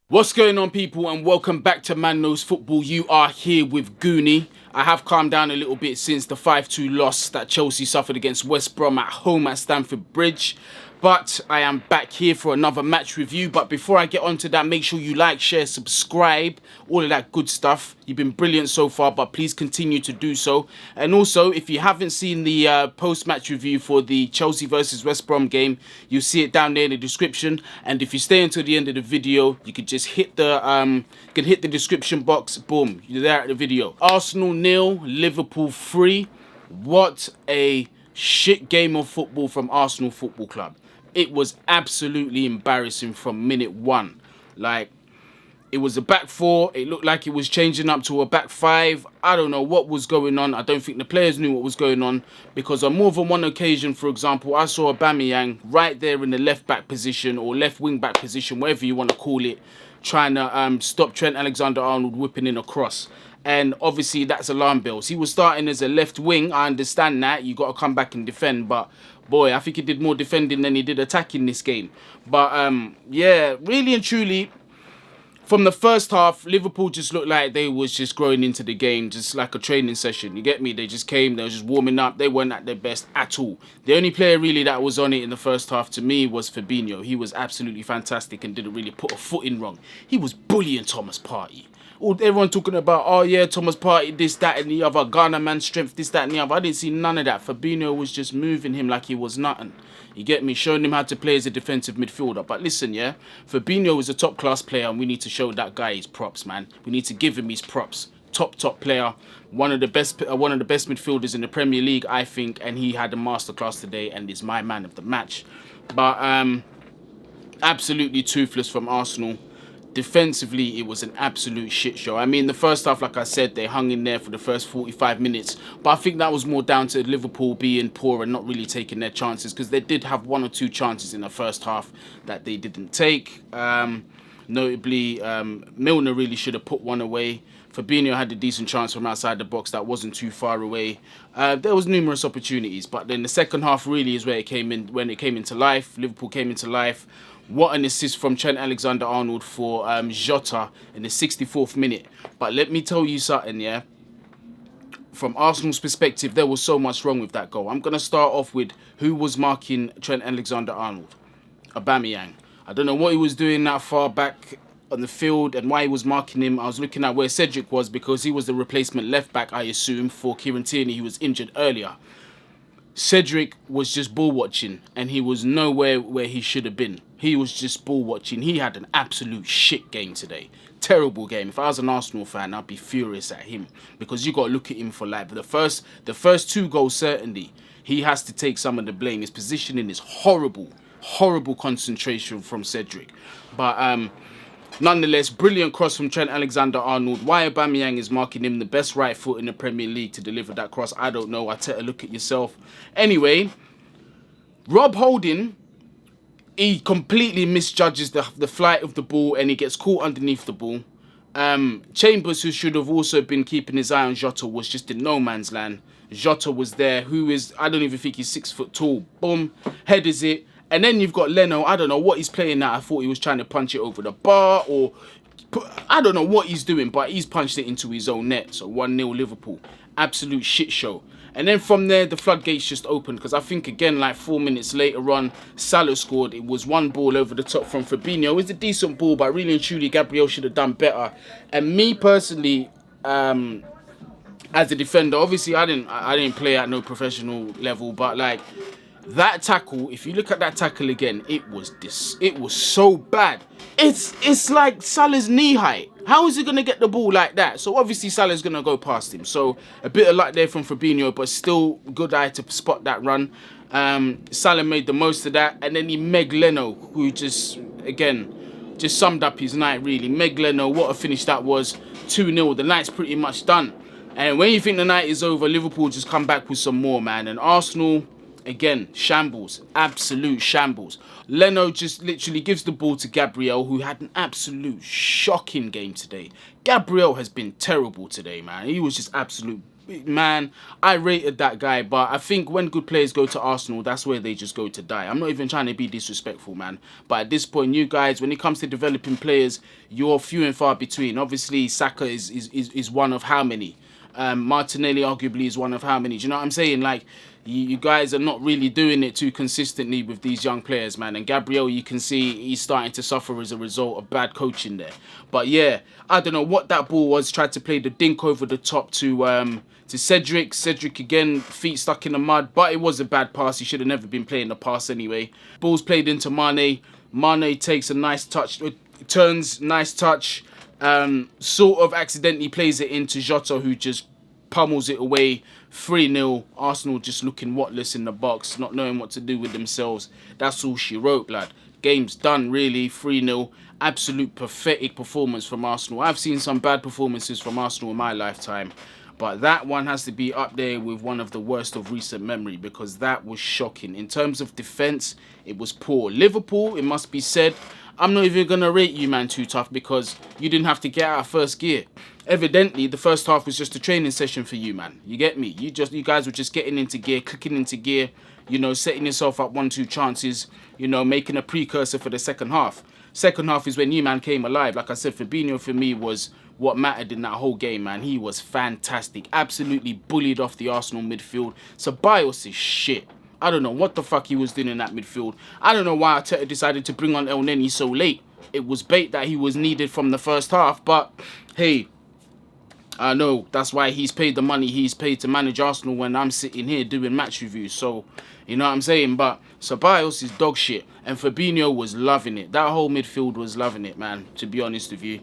What's going on, people, and welcome back to Man Knows Football. You are here with Guni. I have calmed down a little bit since the 5-2 loss that Chelsea suffered against West Brom at home at Stamford Bridge. But I am back here for another match review. But before I get onto that, make sure you like, share, subscribe, all of that good stuff. You've been brilliant so far, but please continue to do so. And also, if you haven't seen the post-match review for the Chelsea versus West Brom game, you'll see it down there in the description. And if you stay until the end of the video, you could just hit the description box. Boom, you're there at the video. Arsenal 0, Liverpool 3. What a shit game of football from Arsenal Football Club. It was absolutely embarrassing from minute one. Like, it was a back four. It looked like it was changing up to a back five. I don't know what was going on. I don't think the players knew what was going on, because on more than one occasion, for example, I saw Aubameyang right there in the left back position or left wing back position, whatever you want to call it, trying to stop Trent Alexander-Arnold whipping in a cross. And obviously that's alarm bells. He was starting as a left wing. I understand that. You got to come back and defend. But boy, I think he did more defending than he did attacking this game. But yeah, really and truly, from the first half, Liverpool just looked like they was just growing into the game, just like a training session. You get me? They just came, they were just warming up. They weren't at their best at all. The only player really that was on it in the first half to me was Fabinho. He was absolutely fantastic and didn't really put a foot in wrong. He was bullying Thomas Partey. Everyone talking about, oh yeah, Thomas Partey, this, that, and the other. Ghana man strength, this, that, and the other. I didn't see none of that. Fabinho was just moving him like he was nothing. You get me? Showing him how to play as a defensive midfielder. But listen, yeah, Fabinho is a top-class player, and we need to show that guy his props, man. We need to give him his props. Top player. One of the best midfielders in the Premier League, I think, and he had a masterclass today and is my man of the match. But absolutely toothless from Arsenal. Defensively, it was an absolute shit show. I mean, the first half, like I said, they hung in there for the first 45 minutes. But I think that was more down to Liverpool being poor and not really taking their chances, because they did have one or two chances in the first half that they didn't take. Notably, Milner really should have put one away. Fabinho had a decent chance from outside the box that wasn't too far away. There was numerous opportunities, but then the second half really is where it came in, when it came into life. Liverpool came into life. What an assist from Trent Alexander-Arnold for Jota in the 64th minute. But let me tell you something, yeah. From Arsenal's perspective, there was so much wrong with that goal. I'm going to start off with who was marking Trent Alexander-Arnold. Aubameyang. I don't know what he was doing that far back on the field and why he was marking him. I was looking at where Cedric was, because he was the replacement left back, I assume, for Kieran Tierney, who was injured earlier. Cedric was just ball watching, and he was nowhere where he should have been. He was just ball watching. He had an absolute shit game today. Terrible game. If I was an Arsenal fan, I'd be furious at him, because you got to look at him for life. The first two goals, certainly, he has to take some of the blame. His positioning is horrible. Horrible concentration from Cedric. But nonetheless, brilliant cross from Trent Alexander-Arnold. Why Aubameyang is marking him the best right foot in the Premier League to deliver that cross, I don't know. Arteta, look at yourself. Anyway, Rob Holding, he completely misjudges the flight of the ball, and he gets caught underneath the ball. Chambers, who should have also been keeping his eye on Jota, was just in no man's land. Jota was there, who is, I don't even think he's 6 foot tall. Boom, headers it. And then you've got Leno. I don't know what he's playing at. I thought he was trying to punch it over the bar, or I don't know what he's doing, but he's punched it into his own net. So 1-0 Liverpool. Absolute shit show. And then from there, the floodgates just opened, because I think, again, like 4 minutes later on, Salah scored. It was one ball over the top from Fabinho. It was a decent ball, but really and truly, Gabriel should have done better. And me personally, as a defender, obviously I didn't play at no professional level, but like, that tackle, if you look at that tackle again, it was so bad. It's like Salah's knee height. How is he going to get the ball like that? So obviously Salah's going to go past him. So a bit of luck there from Fabinho, but still good eye to spot that run. Salah made the most of that. And then he Meg Leno, who just summed up his night, really. Meg Leno, what a finish that was. 2-0, the night's pretty much done. And when you think the night is over, Liverpool just come back with some more, man. And Arsenal, again, shambles. Absolute shambles. Leno just literally gives the ball to Gabriel, who had an absolute shocking game today. Gabriel has been terrible today, man. He was just absolute man, I rated that guy, but I think when good players go to Arsenal, that's where they just go to die. I'm not even trying to be disrespectful, man. But at this point, you guys, when it comes to developing players, you're few and far between. Obviously, Saka is one of how many? Martinelli arguably is one of how many? Do you know what I'm saying? Like, you guys are not really doing it too consistently with these young players, man. And Gabriel, you can see he's starting to suffer as a result of bad coaching there. But yeah, I don't know what that ball was. Tried to play the dink over the top to Cedric. Cedric again, feet stuck in the mud. But it was a bad pass. He should have never been playing the pass anyway. Ball's played into Mane. Mane takes a nice touch. Turns, nice touch. Sort of accidentally plays it into Jota, who just pummels it away. 3-0. Arsenal just looking whatless in the box, not knowing what to do with themselves. That's all she wrote, lad. Game's done, really. 3-0. Absolute pathetic performance from Arsenal. I've seen some bad performances from Arsenal in my lifetime, but that one has to be up there with one of the worst of recent memory, because that was shocking. In terms of defence, it was poor. Liverpool, it must be said, I'm not even going to rate you, man, too tough, because you didn't have to get out of first gear. Evidently, the first half was just a training session for you, man. You get me? You guys were just getting into gear, clicking into gear, you know, setting yourself up 1-2 chances, you know, making a precursor for the second half. Second half is when you, man, came alive. Like I said, Fabinho for me was what mattered in that whole game, man. He was fantastic. Absolutely bullied off the Arsenal midfield. Ceballos is shit. I don't know what the fuck he was doing in that midfield. I don't know why Arteta decided to bring on El Neni so late. It was bait that he was needed from the first half, but hey, I know that's why he's paid the money he's paid to manage Arsenal when I'm sitting here doing match reviews. So, you know what I'm saying? But Ceballos is dog shit, and Fabinho was loving it. That whole midfield was loving it, man, to be honest with you.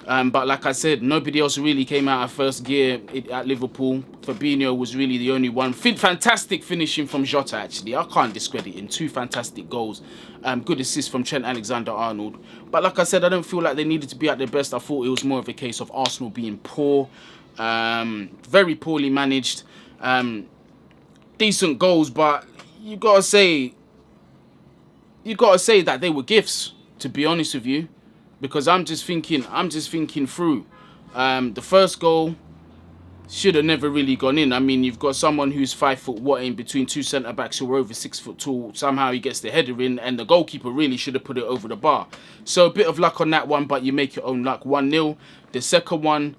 But like I said, nobody else really came out of first gear at Liverpool. Fabinho was really the only one. Fantastic finishing from Jota, actually. I can't discredit him. 2 fantastic goals. Good assist from Trent Alexander-Arnold. But like I said, I don't feel like they needed to be at their best. I thought it was more of a case of Arsenal being poor. Very poorly managed. Decent goals, but you gotta say that they were gifts, to be honest with you. Because I'm just thinking through. The first goal should have never really gone in. I mean, you've got someone who's 5 foot what in between 2 centre backs who are over 6 foot tall. Somehow he gets the header in, and the goalkeeper really should have put it over the bar. So a bit of luck on that one, but you make your own luck. 1-0. The second one,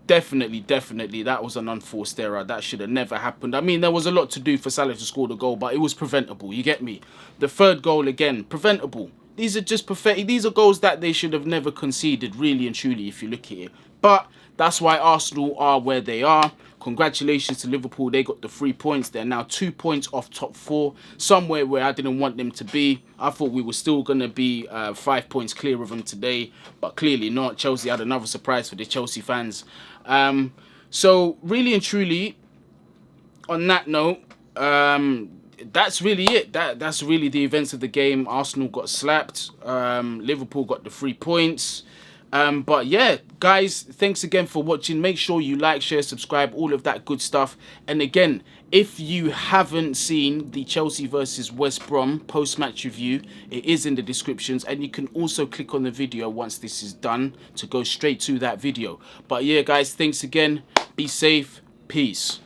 definitely, that was an unforced error. That should have never happened. I mean, there was a lot to do for Salah to score the goal, but it was preventable. You get me? The third goal, again, preventable. These are just pathetic. These are goals that they should have never conceded, really and truly, if you look at it. But that's why Arsenal are where they are. Congratulations to Liverpool. They got the 3 points. They're now 2 points off top 4. Somewhere where I didn't want them to be. I thought we were still going to be 5 points clear of them today. But clearly not. Chelsea had another surprise for the Chelsea fans. So really and truly, on that note, that's really it. That's really the events of the game. Arsenal got slapped. Liverpool got the 3 points. But yeah, guys, thanks again for watching. Make sure you like, share, subscribe, all of that good stuff. And again, if you haven't seen the Chelsea versus West Brom post-match review, it is in the descriptions. And you can also click on the video once this is done to go straight to that video. But yeah, guys, thanks again. Be safe. Peace.